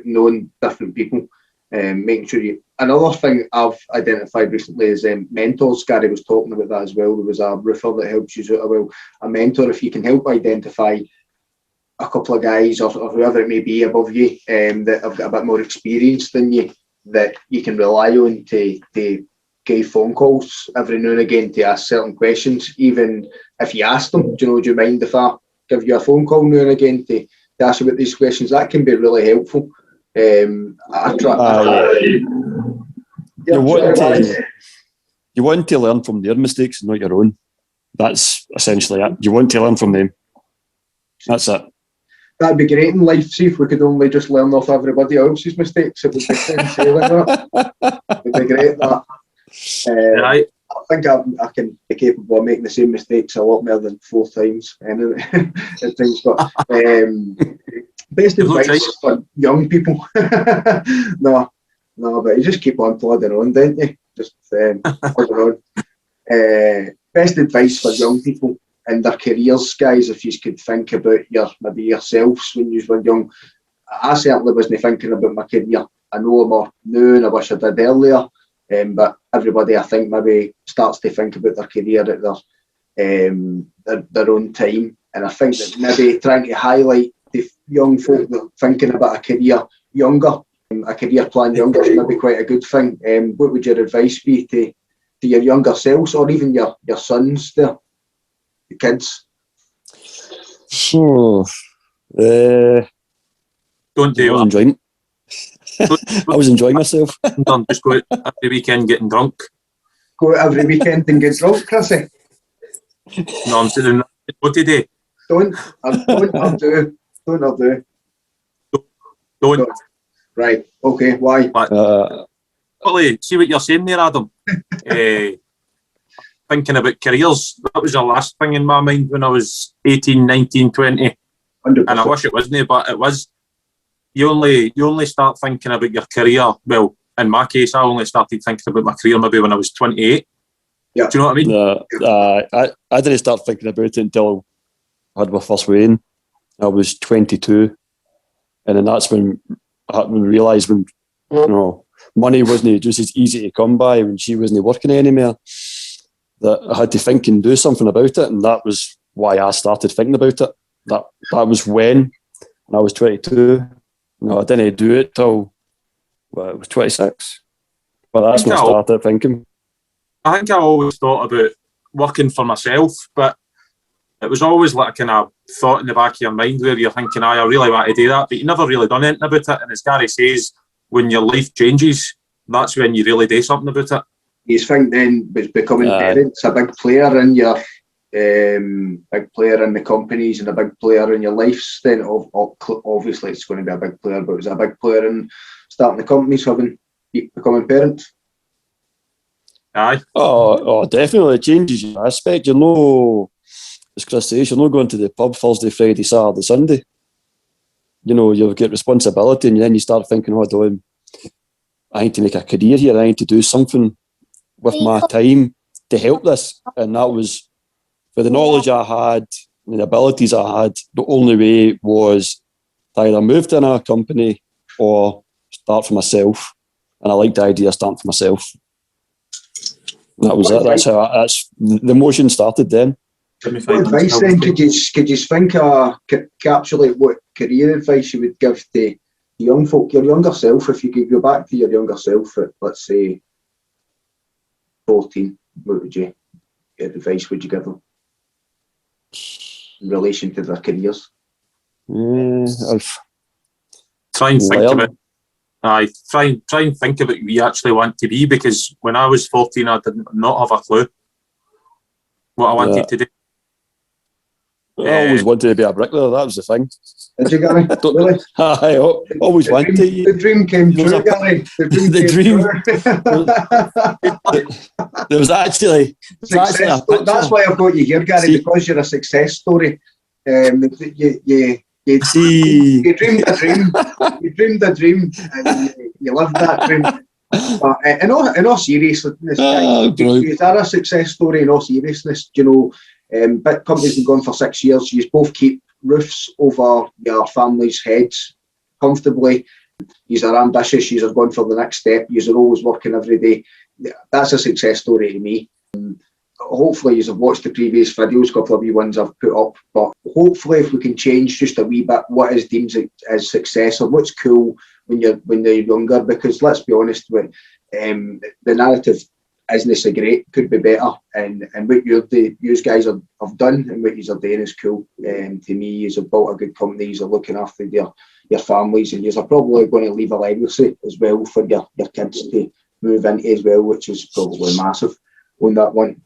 Knowing different people, making sure you. Another thing I've identified recently is mentors. Gary was talking about that as well. There was a roofer that helps you out. A mentor, if you can help identify a couple of guys or whoever it may be above you that have got a bit more experience than you, that you can rely on to give phone calls every now and again to ask certain questions. Even if you ask them, do you mind if I give you a phone call now and again to ask about these questions? That can be really helpful. You want to learn from their mistakes, not your own. That's essentially it. You want to learn from them. That's it. That'd be great in life. See if we could only just learn off everybody else's mistakes. It would be insane like that. It would be great, that. Right. I think I can be capable of making the same mistakes a lot more than 4 times anyway. At things, but best advice for young people. No, but you just keep on plodding on, don't you? Just plodding on. Best advice for young people in their careers, guys, if you could think about maybe yourselves when you were young. I certainly wasn't thinking about my career. I know more now and I wish I did earlier, but everybody I think maybe starts to think about their career at their own time. And I think that maybe trying to highlight the young folk that are thinking about a career younger, a career plan younger, is maybe quite a good thing. What would your advice be to your younger selves, or even your sons there, the kids? So, Don't do that. I was enjoying myself. Just go out every weekend getting drunk. Go out every weekend and get drunk, Chrissy? No, I'm saying what today. Don't do. Right, okay, why? See what you're saying there, Adam. Thinking about careers, that was the last thing in my mind when I was 18, 19, 20. 100%. And I wish it wasn't, but it was. You only start thinking about your career. Well, in my case, I only started thinking about my career maybe when I was 28. Yeah. Do you know what I mean? I didn't start thinking about it until I had my first wedding. I was 22. And then that's when I realised when money wasn't just as easy to come by, when she wasn't working anymore, that I had to think and do something about it. And that was why I started thinking about it. That was when I was 22. I didn't do it till I was 26. But that's when I started thinking. I think I always thought about working for myself, but it was always like a kind of thought in the back of your mind where you're thinking, I really want to do that, but you never really done anything about it. And as Gary says, when your life changes, that's when you really do something about it. You think then becoming parents a big player in your big player in the companies and a big player in your lives? Then obviously it's going to be a big player, but it was a big player in starting the companies, becoming parents. Aye. Oh, definitely it changes your aspect. As Kris says, you're not going to the pub Thursday, Friday, Saturday, Sunday. You've got responsibility, and then you start thinking, hold on, I need to make a career here. I need to do something with my time to help this. And that was, for the knowledge I had and the abilities I had, the only way was to either move to another company or start for myself. And I liked the idea of starting for myself. And that was it. That's the motion started then. What advice then could you think encapsulate what career advice you would give to young folk, your younger self, if you could go back to your younger self at, let's say, 14, what advice would you give them in relation to their careers? Try and think of it. Try and think about what you actually want to be, because when I was 14, I did not have a clue what I wanted to do. I always wanted to be a bricklayer, that was the thing. Did you, Gary? Really? I always wanted to. The dream came true, Gary. The dream. There was actually... That's why I've got you here, Gary, because you're a success story. You dreamed a dream. You dreamed a dream, and you lived that dream. But in all seriousness, you are a success story in all seriousness. Big companies been going for 6 years. You both keep roofs over your family's heads comfortably. You are ambitious. You are going for the next step. You are always working every day. That's a success story to me. Hopefully you have watched the previous videos, a couple of wee ones I've put up, but hopefully if we can change just a wee bit what is deemed as success, or what's cool when you're younger, because let's be honest, with the narrative isn't so great, could be better, and what you guys have done and what you are doing is cool. To me, you have built a good company, you are looking after your families, and you are probably going to leave a legacy as well for your kids to move into as well, which is probably massive on that one.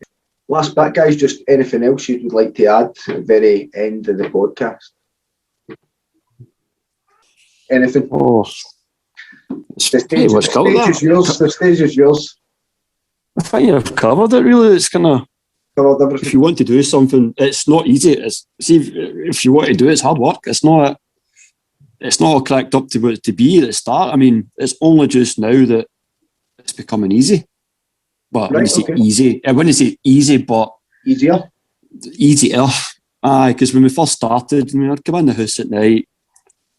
Last bit, guys, just anything else you would like to add at the very end of the podcast? Anything? The stage is yours. The stage is yours. I think you've covered it, really. It's kind of, if you want to do something, it's not easy. If you want to do it, it's hard work. It's not all cracked up to what it to be at the start. I mean, it's only just now that it's becoming easy. But when you say easy, I wouldn't say easy, but easier. Aye, because when we first started, I'd come in the house at night,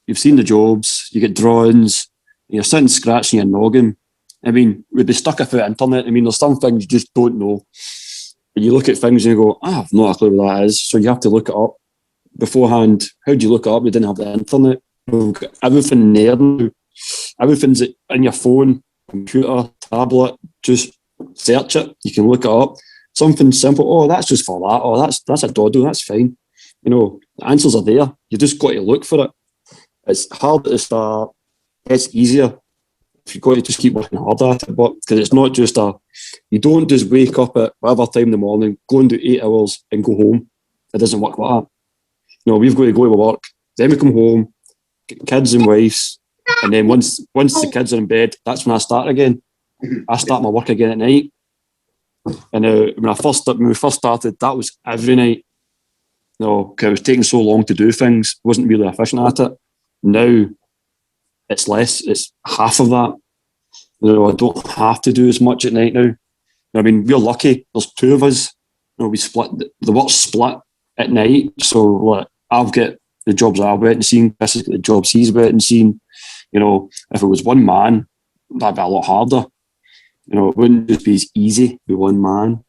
you've seen the jobs, you get drawings, you're sitting scratching your noggin. I mean, we'd be stuck off the internet. I mean, there's some things you just don't know. You look at things and you go, I have no clue what that is. So you have to look it up beforehand. How do you look it up? We didn't have the internet. We've got everything there now. Everything's in your phone, computer, tablet. Just search it. You can look it up. Something simple. Oh, that's just for that. Oh, that's a dodo. That's fine. The answers are there. You just got to look for it. It's hard at the start. It's easier if you've got to just keep working hard at it. But because it's not just you don't just wake up at whatever time in the morning, go and do 8 hours and go home. It doesn't work like that. We've got to go to work. Then we come home, get kids and wives, and then once the kids are in bed, that's when I start again. I start my work again at night. And when we first started, that was every night. Because it was taking so long to do things, wasn't really efficient at it. Now it's less. It's half of that. I don't have to do as much at night now. I mean, we're lucky. There's 2 of us. We split the work's split at night. So I've got the jobs I've went and seen. Chris has got the jobs he's went and seen. If it was one man, that'd be a lot harder. It wouldn't just be as easy with one man,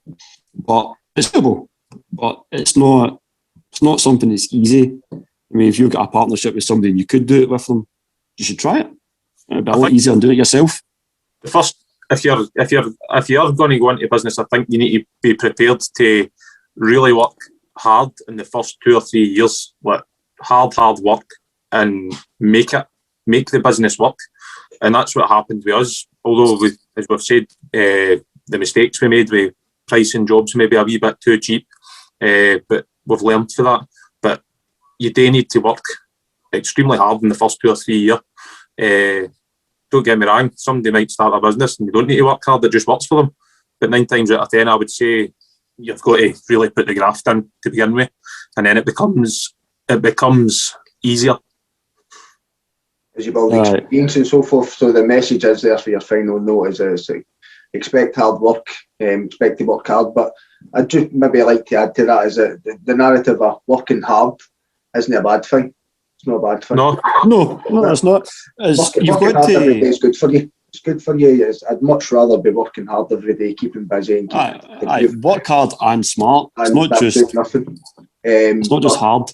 but it's doable. But it's not something that's easy. I mean, if you've got a partnership with somebody and you could do it with them, you should try it. It'd be a lot easier than doing it yourself. The first, if you're going to go into business, I think you need to be prepared to really work hard in the first 2 or 3 years. Hard work and make the business work. And that's what happened with us. Although, as we've said, the mistakes we made with pricing jobs maybe a wee bit too cheap, but we've learned for that. But you do need to work extremely hard in the first 2 or 3 years. Don't get me wrong, somebody might start a business and you don't need to work hard, it just works for them. But 9 times out of 10, I would say you've got to really put the graft in to begin with, and then it becomes easier. As you build experience and so forth. So the message is there for your final note is expect hard work, expect to work hard. But I'd just maybe like to add to that is that the narrative of working hard isn't a bad thing. It's not a bad thing. No, it's not. Working hard every day is good for you. It's good for you. I'd much rather be working hard every day, keeping busy and work hard and smart. It's not just nothing. It's not just hard.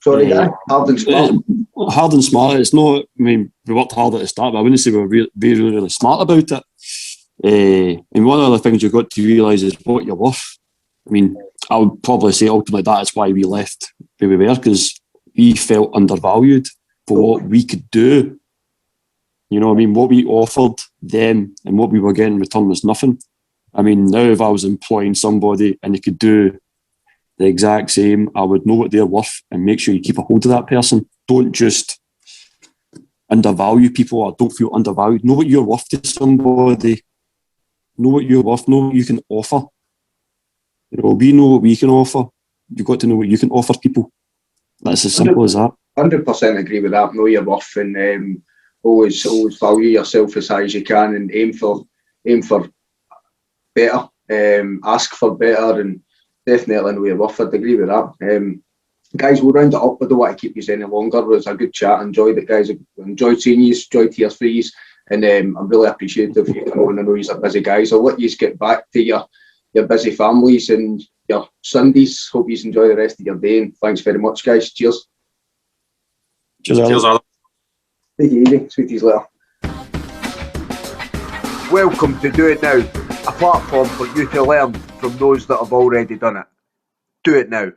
Sorry, hard and smart. Hard and smart. It's not. I mean, we worked hard at the start, but I wouldn't say we were really smart about it. And one of the things you've got to realise is what you're worth. I mean, I would probably say ultimately that's why we left where we were, because we felt undervalued for what we could do. What we offered them and what we were getting in return was nothing. I mean, now if I was employing somebody and they could do the exact same, I would know what they're worth and make sure you keep a hold of that person. Don't just undervalue people or don't feel undervalued. Know what you're worth to somebody. Know what you're worth. Know what you can offer. We know what we can offer. You've got to know what you can offer people. That's as simple as that. 100% agree with that. Know your worth and always value yourself as high as you can and aim for better. Ask for better and definitely know your worth. I'd agree with that. Guys, we'll round it up. I don't want to keep you any longer. It was a good chat. Enjoyed it, guys. Enjoyed seeing you. Enjoyed to hear from you. And I'm really appreciative of you coming on. I know you're busy guys. I'll let you get back to your busy families and your Sundays. Hope you enjoy the rest of your day. And thanks very much, guys. Cheers. Cheers, Alan. Take it easy. Speak to you later. Welcome to Do It Now, a platform for you to learn from those that have already done it. Do it now.